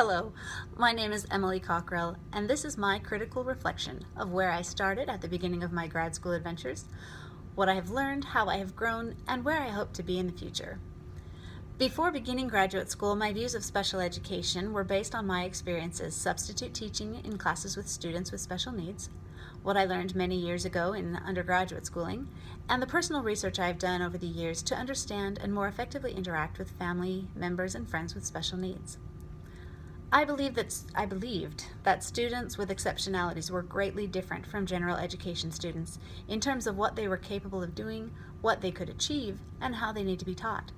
Hello, my name is Emily Cockrell, and this is my critical reflection of where I started at the beginning of my grad school adventures, what I have learned, how I have grown, and where I hope to be in the future. Before beginning graduate school, my views of special education were based on my experiences substitute teaching in classes with students with special needs, what I learned many years ago in undergraduate schooling, and the personal research I have done over the years to understand and more effectively interact with family, members, and friends with special needs. I believed that students with exceptionalities were greatly different from general education students in terms of what they were capable of doing, what they could achieve, and how they need to be taught.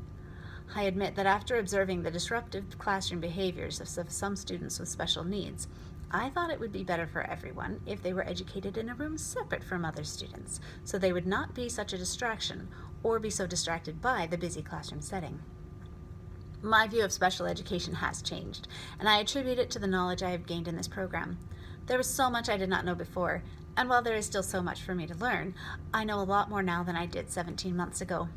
I admit that after observing the disruptive classroom behaviors of some students with special needs, I thought it would be better for everyone if they were educated in a room separate from other students, so they would not be such a distraction or be so distracted by the busy classroom setting. My view of special education has changed, and I attribute it to the knowledge I have gained in this program. There was so much I did not know before, and while there is still so much for me to learn, I know a lot more now than I did 17 months ago.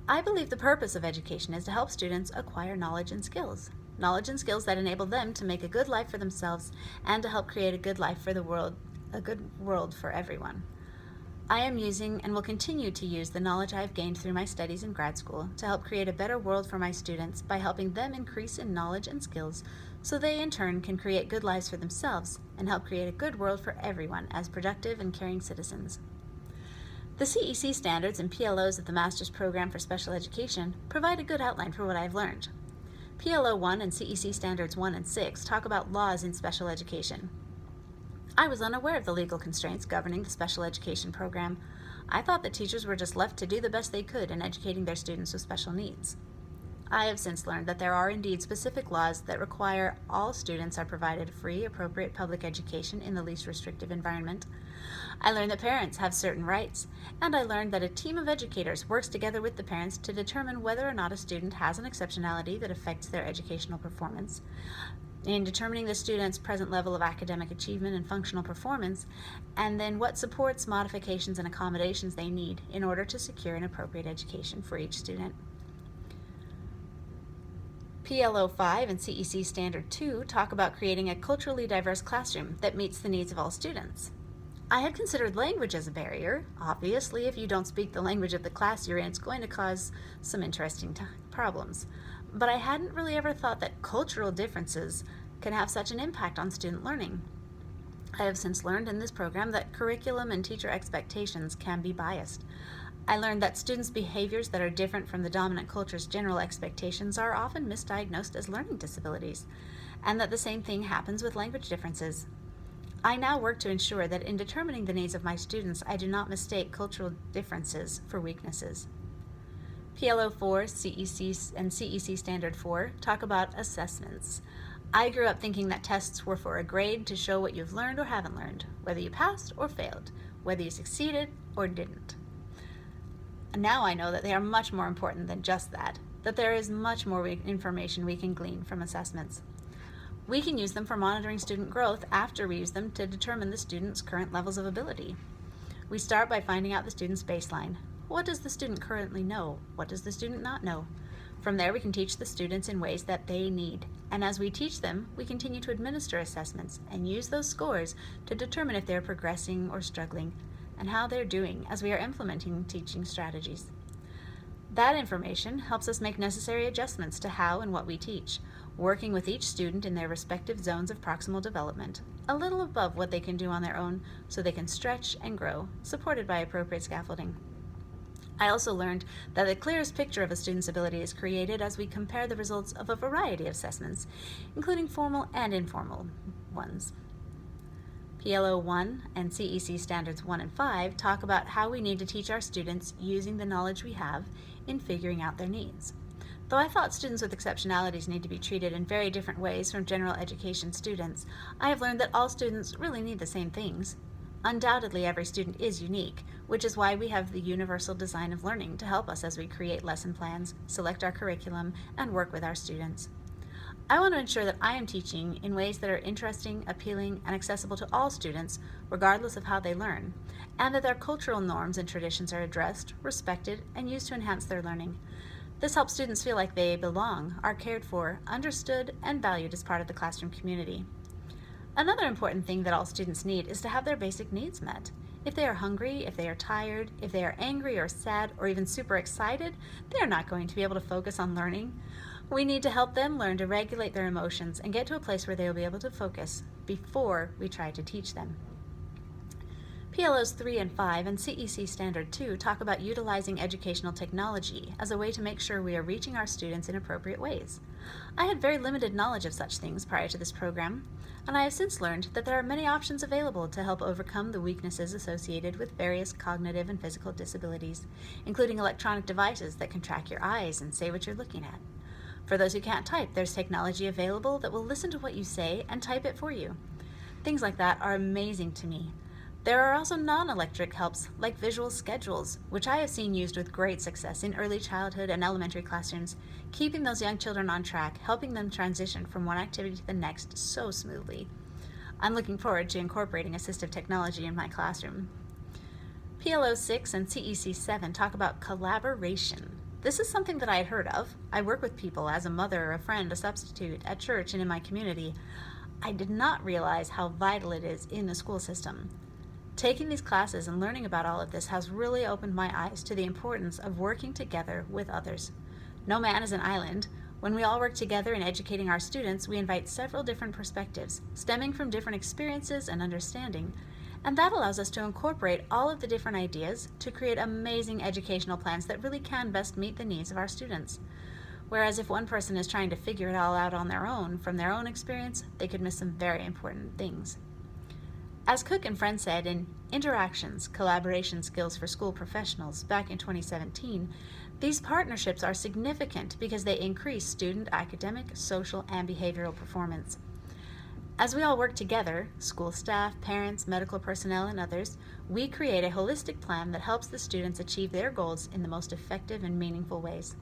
I believe the purpose of education is to help students acquire knowledge and skills that enable them to make a good life for themselves and to help create a good life for the world, a good world for everyone. I am using and will continue to use the knowledge I have gained through my studies in grad school to help create a better world for my students by helping them increase in knowledge and skills so they in turn can create good lives for themselves and help create a good world for everyone as productive and caring citizens. The CEC standards and PLOs of the Master's Program for Special Education provide a good outline for what I have learned. PLO 1 and CEC Standards 1 and 6 talk about laws in special education. I was unaware of the legal constraints governing the special education program. I thought that teachers were just left to do the best they could in educating their students with special needs. I have since learned that there are indeed specific laws that require all students are provided free, appropriate public education in the least restrictive environment. I learned that parents have certain rights, and I learned that a team of educators works together with the parents to determine whether or not a student has an exceptionality that affects their educational performance, in determining the student's present level of academic achievement and functional performance, and then what supports, modifications, and accommodations they need in order to secure an appropriate education for each student. PLO 5 and CEC Standard 2 talk about creating a culturally diverse classroom that meets the needs of all students. I had considered language as a barrier. Obviously, if you don't speak the language of the class you're in, it's going to cause some interesting problems. But I hadn't really ever thought that cultural differences can have such an impact on student learning. I have since learned in this program that curriculum and teacher expectations can be biased. I learned that students' behaviors that are different from the dominant culture's general expectations are often misdiagnosed as learning disabilities, and that the same thing happens with language differences. I now work to ensure that in determining the needs of my students, I do not mistake cultural differences for weaknesses. PLO 4, CEC, and CEC Standard 4 talk about assessments. I grew up thinking that tests were for a grade to show what you've learned or haven't learned, whether you passed or failed, whether you succeeded or didn't. Now I know that they are much more important than just that there is much more information we can glean from assessments. We can use them for monitoring student growth after we use them to determine the student's current levels of ability. We start by finding out the student's baseline. What does the student currently know? What does the student not know? From there, we can teach the students in ways that they need. And as we teach them, we continue to administer assessments and use those scores to determine if they're progressing or struggling and how they're doing as we are implementing teaching strategies. That information helps us make necessary adjustments to how and what we teach, working with each student in their respective zones of proximal development, a little above what they can do on their own so they can stretch and grow, supported by appropriate scaffolding. I also learned that the clearest picture of a student's ability is created as we compare the results of a variety of assessments, including formal and informal ones. PLO 1 and CEC Standards 1 and 5 talk about how we need to teach our students using the knowledge we have in figuring out their needs. Though I thought students with exceptionalities need to be treated in very different ways from general education students, I have learned that all students really need the same things. Undoubtedly, every student is unique, which is why we have the universal design of learning to help us as we create lesson plans, select our curriculum, and work with our students. I want to ensure that I am teaching in ways that are interesting, appealing, and accessible to all students, regardless of how they learn, and that their cultural norms and traditions are addressed, respected, and used to enhance their learning. This helps students feel like they belong, are cared for, understood, and valued as part of the classroom community. Another important thing that all students need is to have their basic needs met. If they are hungry, if they are tired, if they are angry or sad, or even super excited, they are not going to be able to focus on learning. We need to help them learn to regulate their emotions and get to a place where they will be able to focus before we try to teach them. PLOs 3 and 5 and CEC Standard 2 talk about utilizing educational technology as a way to make sure we are reaching our students in appropriate ways. I had very limited knowledge of such things prior to this program, and I have since learned that there are many options available to help overcome the weaknesses associated with various cognitive and physical disabilities, including electronic devices that can track your eyes and say what you're looking at. For those who can't type, there's technology available that will listen to what you say and type it for you. Things like that are amazing to me. There are also non-electric helps like visual schedules, which I have seen used with great success in early childhood and elementary classrooms, keeping those young children on track, helping them transition from one activity to the next so smoothly. I'm looking forward to incorporating assistive technology in my classroom. PLO 6 and CEC 7 talk about collaboration. This is something that I had heard of. I work with people as a mother, a friend, a substitute, at church, and in my community. I did not realize how vital it is in the school system. Taking these classes and learning about all of this has really opened my eyes to the importance of working together with others. No man is an island. When we all work together in educating our students, we invite several different perspectives, stemming from different experiences and understanding, and that allows us to incorporate all of the different ideas to create amazing educational plans that really can best meet the needs of our students. Whereas if one person is trying to figure it all out on their own, from their own experience, they could miss some very important things. As Cook and Friend said in Interactions, Collaboration Skills for School Professionals back in 2017, these partnerships are significant because they increase student academic, social, and behavioral performance. As we all work together, school staff, parents, medical personnel, and others, we create a holistic plan that helps the students achieve their goals in the most effective and meaningful ways.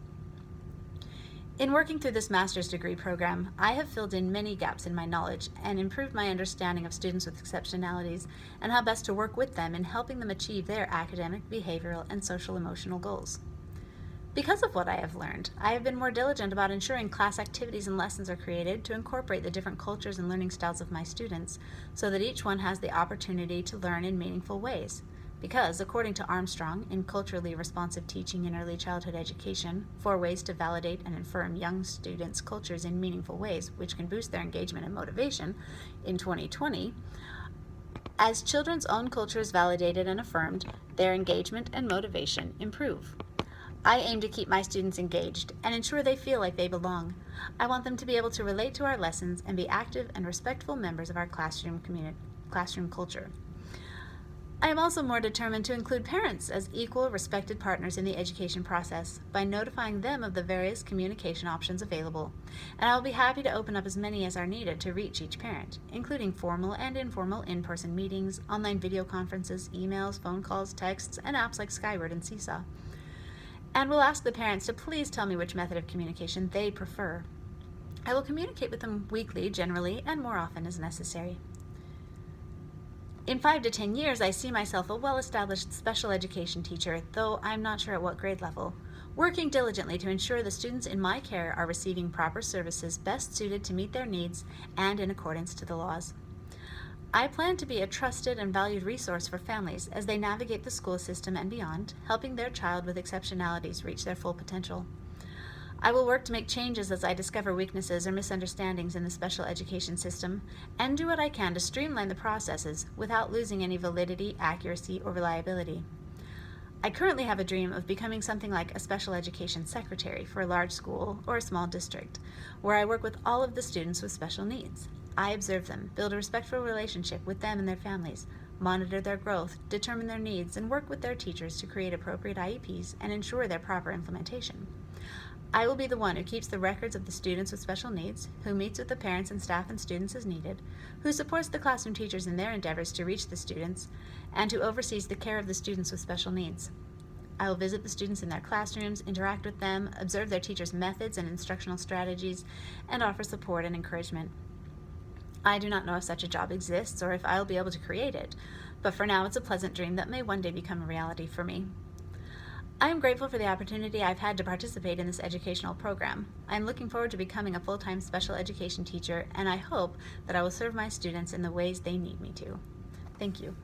In working through this master's degree program, I have filled in many gaps in my knowledge and improved my understanding of students with exceptionalities and how best to work with them in helping them achieve their academic, behavioral, and social emotional goals. Because of what I have learned, I have been more diligent about ensuring class activities and lessons are created to incorporate the different cultures and learning styles of my students so that each one has the opportunity to learn in meaningful ways. Because, according to Armstrong, in Culturally Responsive Teaching in Early Childhood Education, 4 ways to validate and affirm young students' cultures in meaningful ways, which can boost their engagement and motivation, in 2020, as children's own culture is validated and affirmed, their engagement and motivation improve. I aim to keep my students engaged and ensure they feel like they belong. I want them to be able to relate to our lessons and be active and respectful members of our classroom culture. I am also more determined to include parents as equal, respected partners in the education process by notifying them of the various communication options available, and I will be happy to open up as many as are needed to reach each parent, including formal and informal in-person meetings, online video conferences, emails, phone calls, texts, and apps like Skyward and Seesaw. And will ask the parents to please tell me which method of communication they prefer. I will communicate with them weekly, generally, and more often as necessary. In 5 to 10 years, I see myself a well-established special education teacher, though I'm not sure at what grade level, working diligently to ensure the students in my care are receiving proper services best suited to meet their needs and in accordance to the laws. I plan to be a trusted and valued resource for families as they navigate the school system and beyond, helping their child with exceptionalities reach their full potential. I will work to make changes as I discover weaknesses or misunderstandings in the special education system, and do what I can to streamline the processes without losing any validity, accuracy, or reliability. I currently have a dream of becoming something like a special education secretary for a large school or a small district, where I work with all of the students with special needs. I observe them, build a respectful relationship with them and their families, monitor their growth, determine their needs, and work with their teachers to create appropriate IEPs and ensure their proper implementation. I will be the one who keeps the records of the students with special needs, who meets with the parents and staff and students as needed, who supports the classroom teachers in their endeavors to reach the students, and who oversees the care of the students with special needs. I will visit the students in their classrooms, interact with them, observe their teachers' methods and instructional strategies, and offer support and encouragement. I do not know if such a job exists or if I will be able to create it, but for now it's a pleasant dream that may one day become a reality for me. I am grateful for the opportunity I've had to participate in this educational program. I am looking forward to becoming a full-time special education teacher, and I hope that I will serve my students in the ways they need me to. Thank you.